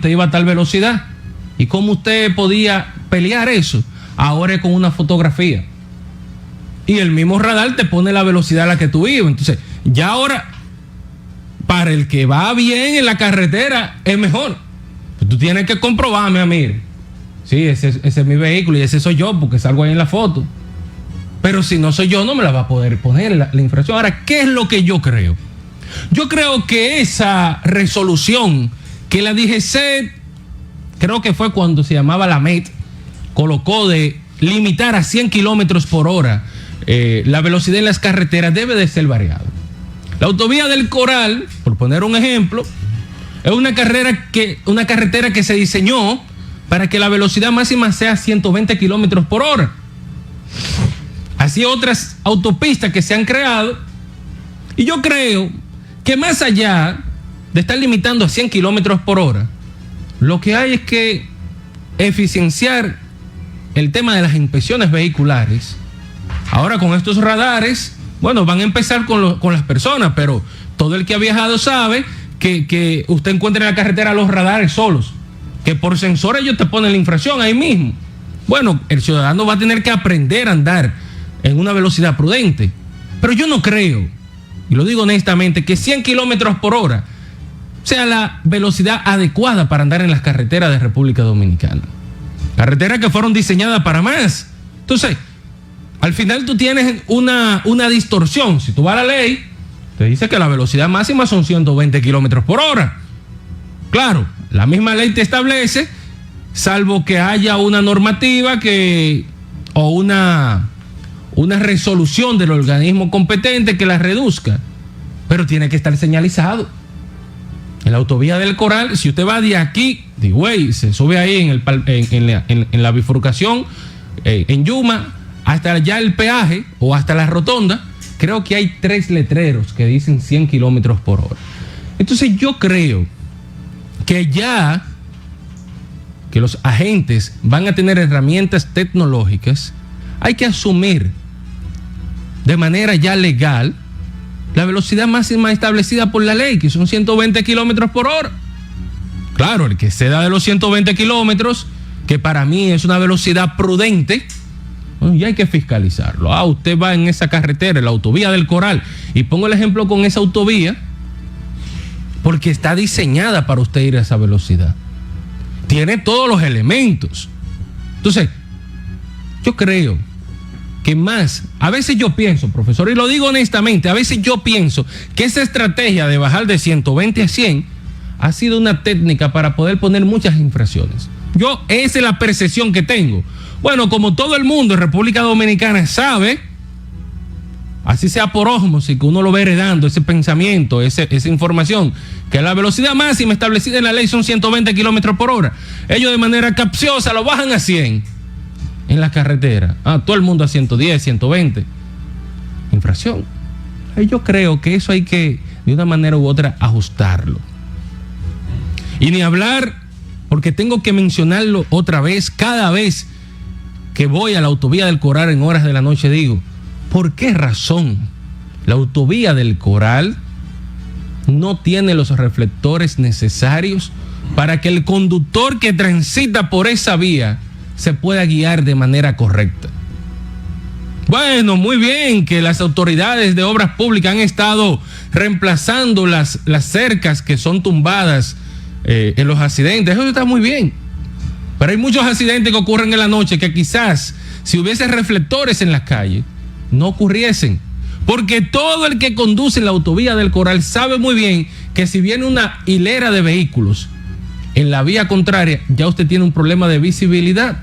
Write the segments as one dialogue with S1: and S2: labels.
S1: usted iba a tal velocidad. ¿Y cómo usted podía pelear eso? Ahora es con una fotografía. Y el mismo radar te pone la velocidad a la que tú ibas. Entonces, ya ahora, para el que va bien en la carretera, es mejor. Tú tienes que comprobarme, mire. Sí, ese es mi vehículo y ese soy yo porque salgo ahí en la foto. Pero si no soy yo, no me la va a poder poner la infracción. Ahora, ¿qué es lo que yo creo? Yo creo que esa resolución que la DGC, creo que fue cuando se llamaba la MET, colocó de limitar a 100 kilómetros por hora la velocidad en las carreteras, debe de ser variado. La autovía del Coral, por poner un ejemplo, es una carretera que se diseñó para que la velocidad máxima sea 120 kilómetros por hora. Así otras autopistas que se han creado. Y yo creo que más allá de estar limitando a 100 kilómetros por hora, lo que hay es que eficienciar el tema de las inspecciones vehiculares. Ahora con estos radares, bueno, van a empezar con las personas, pero todo el que ha viajado sabe que usted encuentra en la carretera los radares solos, que por sensores ellos te ponen la infracción ahí mismo. Bueno, el ciudadano va a tener que aprender a andar en una velocidad prudente. Pero yo no creo, y lo digo honestamente, que 100 kilómetros por hora sea la velocidad adecuada para andar en las carreteras de República Dominicana. Carreteras que fueron diseñadas para más. Entonces, al final tú tienes una distorsión. Si tú vas a la ley, te dice que la velocidad máxima son 120 kilómetros por hora. Claro, la misma ley te establece, salvo que haya una normativa o una resolución del organismo competente que la reduzca, pero tiene que estar señalizado. En la autovía del Coral, si usted va de aquí, de Higüey, se sube ahí en la bifurcación, en Yuma, hasta allá el peaje o hasta la rotonda, creo que hay 3 letreros que dicen 100 kilómetros por hora. Entonces yo creo que ya que los agentes van a tener herramientas tecnológicas, hay que asumir de manera ya legal la velocidad máxima establecida por la ley, que son 120 kilómetros por hora. Claro, el que ceda de los 120 kilómetros, que para mí es una velocidad prudente, bueno, y hay que fiscalizarlo. Usted va en esa carretera, en la autovía del Coral, y pongo el ejemplo con esa autovía, porque está diseñada para usted ir a esa velocidad. Tiene todos los elementos. Entonces, yo creo que más, a veces yo pienso, profesor, y lo digo honestamente, a veces yo pienso que esa estrategia de bajar de 120 a 100 ha sido una técnica para poder poner muchas infracciones. Esa es la percepción que tengo. Bueno, como todo el mundo en República Dominicana sabe, así sea por ósmosis, que uno lo va heredando, ese pensamiento, esa información, que la velocidad máxima establecida en la ley son 120 kilómetros por hora. Ellos de manera capciosa lo bajan a 100 en la carretera. Todo el mundo a 110, 120. Infracción. Yo creo que eso hay que, de una manera u otra, ajustarlo. Y ni hablar, porque tengo que mencionarlo otra vez, cada vez que voy a la autovía del Coral en horas de la noche, digo, ¿por qué razón la autovía del Coral no tiene los reflectores necesarios para que el conductor que transita por esa vía se pueda guiar de manera correcta? Bueno, muy bien que las autoridades de obras públicas han estado reemplazando las cercas que son tumbadas en los accidentes. Eso está muy bien. Pero hay muchos accidentes que ocurren en la noche que quizás si hubiese reflectores en las calles no ocurriesen. Porque todo el que conduce en la autovía del Coral sabe muy bien que si viene una hilera de vehículos en la vía contraria, ya usted tiene un problema de visibilidad.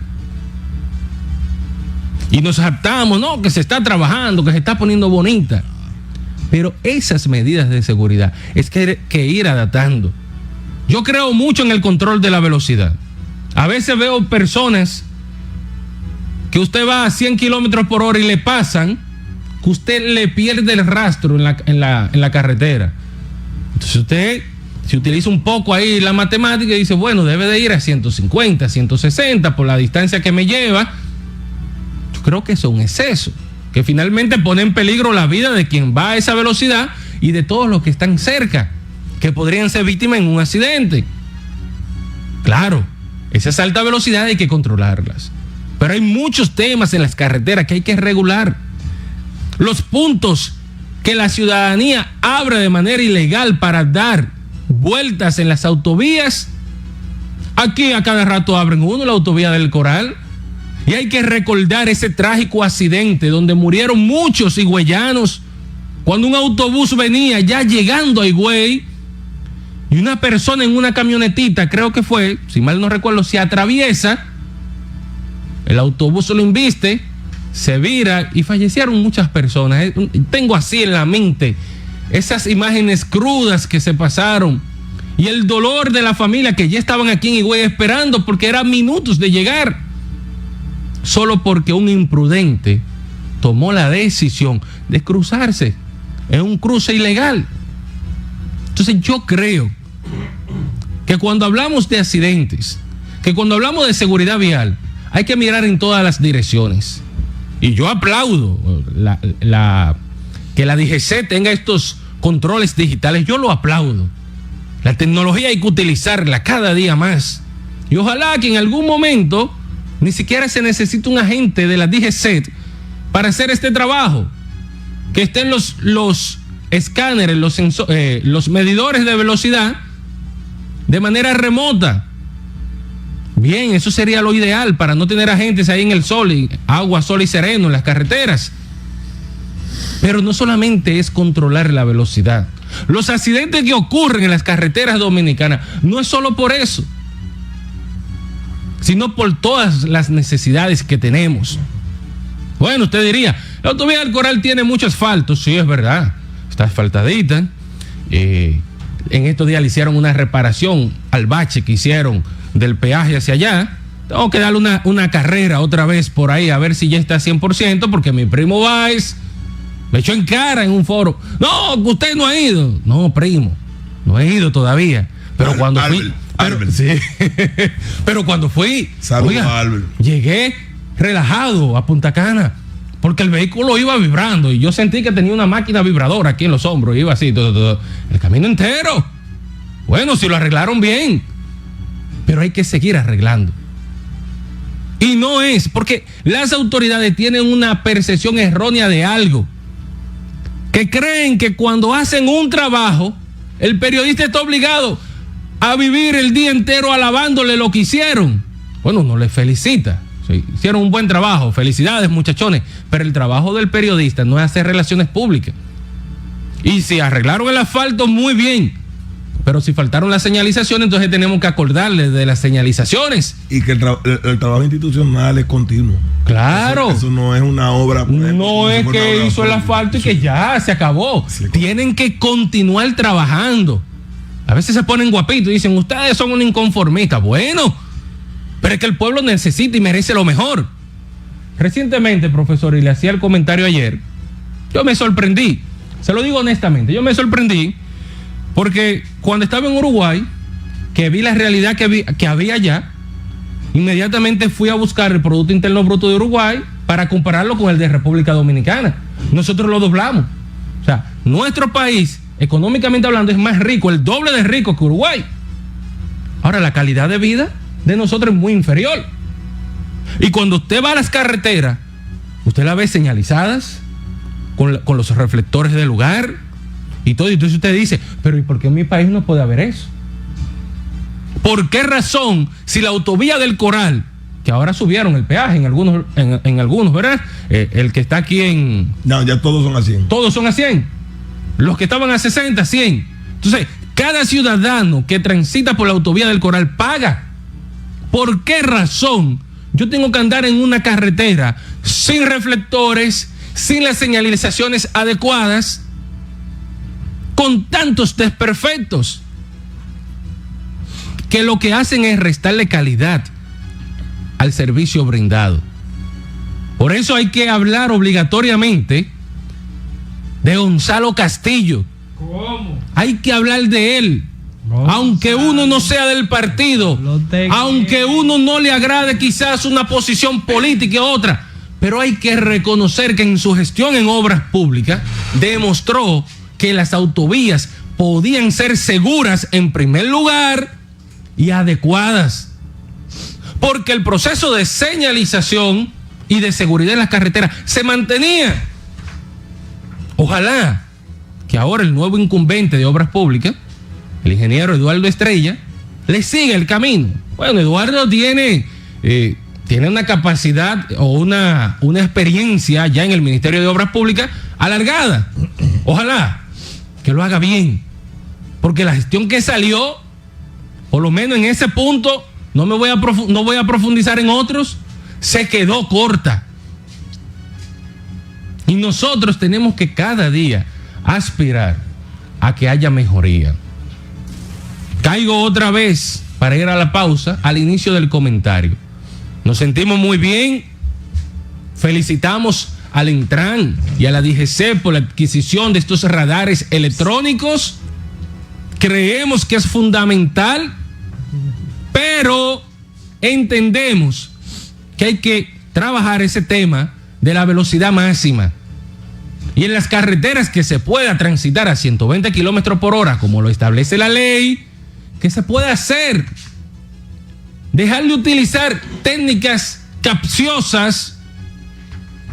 S1: Y nos jactamos, no, que se está trabajando, que se está poniendo bonita. Pero esas medidas de seguridad es que hay que ir adaptando. Yo creo mucho en el control de la velocidad. A veces veo personas que usted va a 100 kilómetros por hora y le pasan, que usted le pierde el rastro en la carretera. Entonces usted, si utiliza un poco ahí la matemática y dice, bueno, debe de ir a 150, 160 por la distancia que me lleva. Yo creo que eso es un exceso, que finalmente pone en peligro la vida de quien va a esa velocidad y de todos los que están cerca, que podrían ser víctimas en un accidente. Claro, esas altas velocidades hay que controlarlas. Pero hay muchos temas en las carreteras que hay que regular. Los puntos que la ciudadanía abre de manera ilegal para dar vueltas en las autovías, aquí a cada rato abren uno, la autovía del Coral. Y hay que recordar ese trágico accidente donde murieron muchos higüeyanos cuando un autobús venía ya llegando a Higüey y una persona en una camionetita, creo que fue, si mal no recuerdo, se atraviesa, el autobús lo embiste, se vira y fallecieron muchas personas. Tengo así en la mente esas imágenes crudas que se pasaron y el dolor de la familia que ya estaban aquí en Higüey esperando porque eran minutos de llegar, solo porque un imprudente tomó la decisión de cruzarse en un cruce ilegal. Entonces yo creo que cuando hablamos de accidentes, que cuando hablamos de seguridad vial, hay que mirar en todas las direcciones. Y yo aplaudo que la DGC tenga estos controles digitales, yo lo aplaudo. La tecnología hay que utilizarla cada día más. Y ojalá que en algún momento ni siquiera se necesite un agente de la DGC para hacer este trabajo. Que estén los escáneres, los medidores de velocidad de manera remota. Bien, eso sería lo ideal para no tener agentes ahí en el sol, y agua, sol y sereno en las carreteras. Pero no solamente es controlar la velocidad. Los accidentes que ocurren en las carreteras dominicanas no es solo por eso, sino por todas las necesidades que tenemos. Bueno, usted diría, la autovía del Coral tiene mucho asfalto. Sí, es verdad, está asfaltadita. En estos días le hicieron una reparación al bache que hicieron del peaje hacia allá. Tengo que darle una carrera otra vez por ahí a ver si ya está a 100%, porque mi primo Báez me echó en cara en un foro. No, usted no ha ido. No, primo, no he ido todavía. Pero cuando fui... Sí. Pero cuando fui, oiga, llegué relajado a Punta Cana, porque el vehículo iba vibrando y yo sentí que tenía una máquina vibradora aquí en los hombros, iba así todo, el camino entero. Bueno, si lo arreglaron bien, pero hay que seguir arreglando. Y no es porque las autoridades tienen una percepción errónea de algo, que creen que cuando hacen un trabajo, el periodista está obligado a vivir el día entero alabándole lo que hicieron. Bueno, uno les felicita. Sí, hicieron un buen trabajo, felicidades muchachones, pero el trabajo del periodista no es hacer relaciones públicas. Y si arreglaron el asfalto, muy bien, pero si faltaron las señalizaciones, entonces tenemos que acordarles de las señalizaciones.
S2: Y que el trabajo institucional es continuo.
S1: Claro.
S2: Eso no es una obra.
S1: No es que hizo el asfalto y que ya se acabó. Sí, tienen que continuar trabajando. A veces se ponen guapitos y dicen, ustedes son un inconformista. Bueno, pero es que el pueblo necesita y merece lo mejor. Recientemente, profesor, y le hacía el comentario ayer, yo me sorprendí, se lo digo honestamente, yo me sorprendí porque cuando estaba en Uruguay, que vi la realidad que había allá, inmediatamente fui a buscar el Producto Interno Bruto de Uruguay para compararlo con el de República Dominicana. Nosotros lo doblamos. O sea, nuestro país, económicamente hablando, es más rico, el doble de rico que Uruguay. Ahora, la calidad de vida de nosotros es muy inferior. Y cuando usted va a las carreteras, usted la ve señalizadas con los reflectores del lugar y todo. Y entonces usted dice, pero ¿y por qué en mi país no puede haber eso? ¿Por qué razón, si la autovía del Coral, que ahora subieron el peaje en algunos, ¿verdad? El que está aquí en...
S2: No, ya todos son a 100.
S1: Todos son a 100. Los que estaban a 60, 100. Entonces, cada ciudadano que transita por la autovía del Coral paga. ¿Por qué razón yo tengo que andar en una carretera sin reflectores, sin las señalizaciones adecuadas, con tantos desperfectos que lo que hacen es restarle calidad al servicio brindado? Por eso hay que hablar obligatoriamente de Gonzalo Castillo.
S3: ¿Cómo?
S1: Hay que hablar de él. Aunque uno no sea del partido, aunque uno no le agrade quizás una posición política u otra, pero hay que reconocer que en su gestión en obras públicas demostró que las autovías podían ser seguras en primer lugar y adecuadas. Porque el proceso de señalización y de seguridad en las carreteras se mantenía. Ojalá que ahora el nuevo incumbente de Obras Públicas, el ingeniero Eduardo Estrella, le siga el camino. Bueno, Eduardo tiene una capacidad o una experiencia ya en el Ministerio de Obras Públicas alargada. Ojalá que lo haga bien, porque la gestión que salió, por lo menos en ese punto, no voy a profundizar en otros, se quedó corta. Y nosotros tenemos que cada día aspirar a que haya mejoría. Caigo otra vez, para ir a la pausa, al inicio del comentario. Nos sentimos muy bien, felicitamos al Intran y a la DGC por la adquisición de estos radares electrónicos. Creemos que es fundamental, pero entendemos que hay que trabajar ese tema de la velocidad máxima. Y en las carreteras que se pueda transitar a 120 kilómetros por hora, como lo establece la ley, que se pueda hacer. Dejar de utilizar técnicas capciosas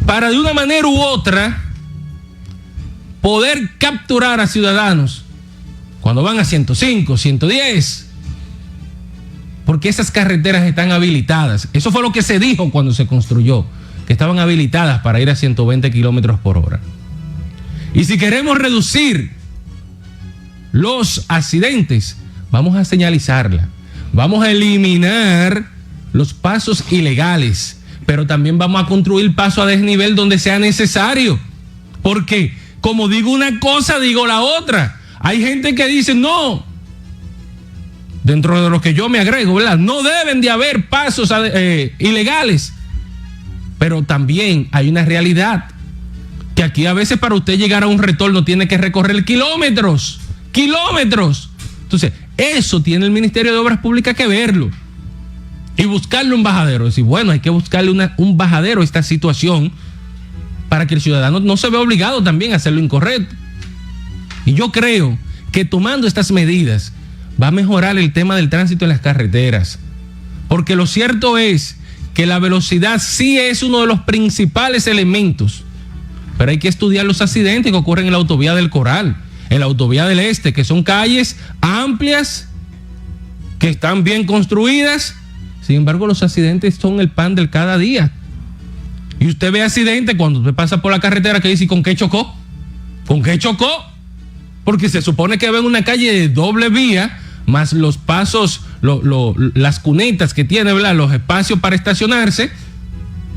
S1: para de una manera u otra poder capturar a ciudadanos cuando van a 105, 110. Porque esas carreteras están habilitadas. Eso fue lo que se dijo cuando se construyó, que estaban habilitadas para ir a 120 kilómetros por hora. Y si queremos reducir los accidentes, vamos a señalizarla. Vamos a eliminar los pasos ilegales, pero también vamos a construir paso a desnivel donde sea necesario. Porque, como digo una cosa, digo la otra. Hay gente que dice, no, dentro de lo que yo me agrego, ¿verdad? No deben de haber pasos ilegales. Pero también hay una realidad, que aquí a veces para usted llegar a un retorno tiene que recorrer kilómetros. Entonces, eso tiene el Ministerio de Obras Públicas que verlo y buscarle un bajadero. Decir, bueno, hay que buscarle un bajadero a esta situación para que el ciudadano no se vea obligado también a hacer lo incorrecto. Y yo creo que tomando estas medidas va a mejorar el tema del tránsito en las carreteras. Porque lo cierto es que la velocidad sí es uno de los principales elementos, pero hay que estudiar los accidentes que ocurren en la autovía del Coral, en la autovía del Este, que son calles amplias, que están bien construidas. Sin embargo, los accidentes son el pan del cada día. Y usted ve accidentes cuando usted pasa por la carretera que dice, ¿con qué chocó? ¿Con qué chocó? Porque se supone que ven una calle de doble vía, más los pasos, las cunetas que tiene, ¿verdad?, los espacios para estacionarse,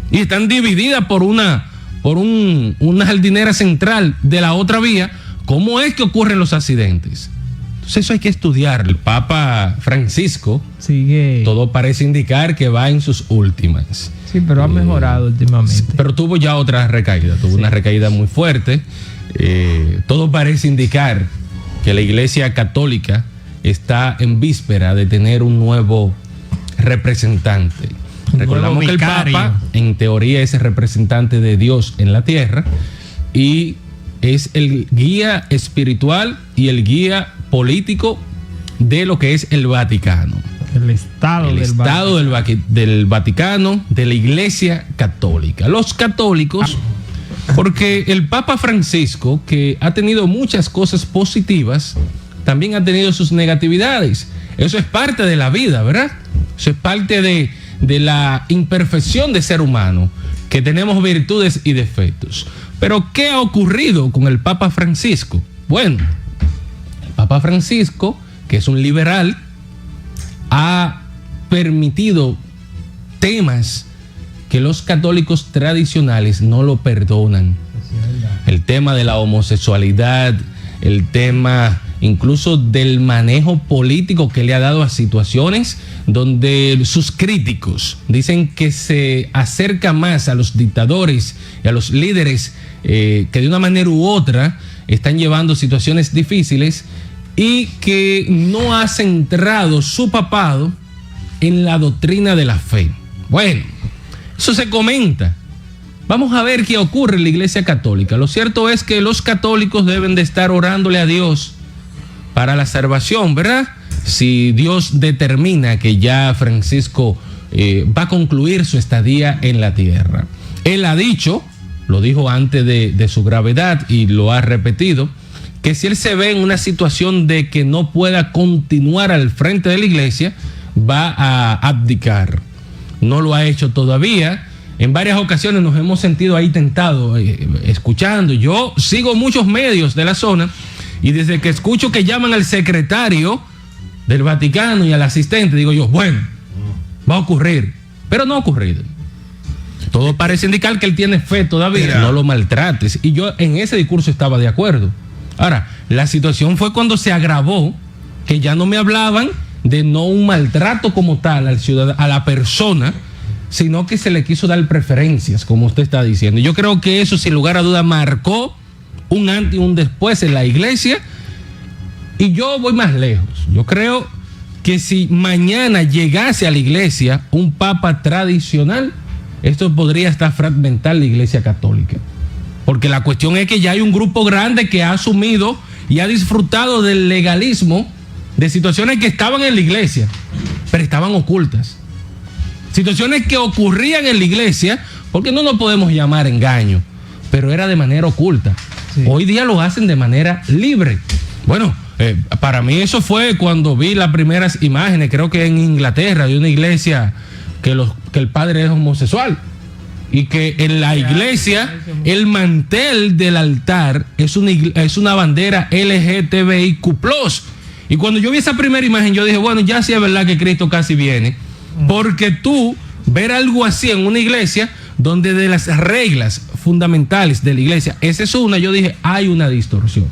S1: y están divididas por una jardinera central de la otra vía. ¿Cómo es que ocurren los accidentes? Entonces eso hay que estudiarlo. El Papa Francisco sigue. Todo parece indicar que va en sus últimas.
S3: Sí, pero ha mejorado últimamente.
S1: Pero tuvo ya otra recaída, una recaída muy fuerte. Todo parece indicar que la Iglesia Católica está en víspera de tener un nuevo representante. Recordamos que el Papa, en teoría, es el representante de Dios en la tierra y es el guía espiritual y el guía político de lo que es el Vaticano.
S3: El Estado
S1: del Vaticano, de la Iglesia Católica. Los católicos, porque el Papa Francisco, que ha tenido muchas cosas positivas, también ha tenido sus negatividades. Eso es parte de la vida, ¿verdad? Eso es parte de la imperfección de ser humano, que tenemos virtudes y defectos. Pero ¿qué ha ocurrido con el Papa Francisco? Bueno, el Papa Francisco, que es un liberal, ha permitido temas que los católicos tradicionales no lo perdonan. El tema de la homosexualidad, el tema incluso del manejo político que le ha dado a situaciones donde sus críticos dicen que se acerca más a los dictadores y a los líderes que de una manera u otra están llevando situaciones difíciles, y que no ha centrado su papado en la doctrina de la fe. Bueno, eso se comenta. Vamos a ver qué ocurre en la Iglesia Católica. Lo cierto es que los católicos deben de estar orándole a Dios para la salvación, ¿verdad?, si Dios determina que ya Francisco va a concluir su estadía en la tierra. Él ha dicho, lo dijo antes de su gravedad y lo ha repetido, que si él se ve en una situación de que no pueda continuar al frente de la iglesia, va a abdicar. No lo ha hecho todavía. En varias ocasiones nos hemos sentido ahí tentados, escuchando. Yo sigo muchos medios de la zona y desde que escucho que llaman al secretario del Vaticano y al asistente, digo yo, bueno, va a ocurrir. Pero no ha ocurrido. Todo parece indicar que él tiene fe todavía. Mira, no lo maltrates. Y yo en ese discurso estaba de acuerdo. Ahora, la situación fue cuando se agravó, que ya no me hablaban de no un maltrato como tal al ciudadano, a la persona, sino que se le quiso dar preferencias, como usted está diciendo. Yo creo que eso, sin lugar a duda, marcó un antes y un después en la iglesia. Y yo voy más lejos. Yo creo que si mañana llegase a la iglesia un papa tradicional, esto podría hasta fragmentar la iglesia católica. Porque la cuestión es que ya hay un grupo grande que ha asumido y ha disfrutado del legalismo de situaciones que estaban en la iglesia, pero estaban ocultas. Situaciones que ocurrían en la iglesia, porque no lo podemos llamar engaño, pero era de manera oculta. Sí. Hoy día lo hacen de manera libre. Bueno, para mí eso fue cuando vi las primeras imágenes, creo que en Inglaterra, de una iglesia que el padre es homosexual. Y que en la iglesia el mantel del altar es una bandera LGTBIQ+. Y cuando yo vi esa primera imagen, yo dije, bueno, ya sí es verdad que Cristo casi viene. Porque tú ver algo así en una iglesia donde de las reglas fundamentales de la iglesia, esa es una, yo dije, hay una distorsión.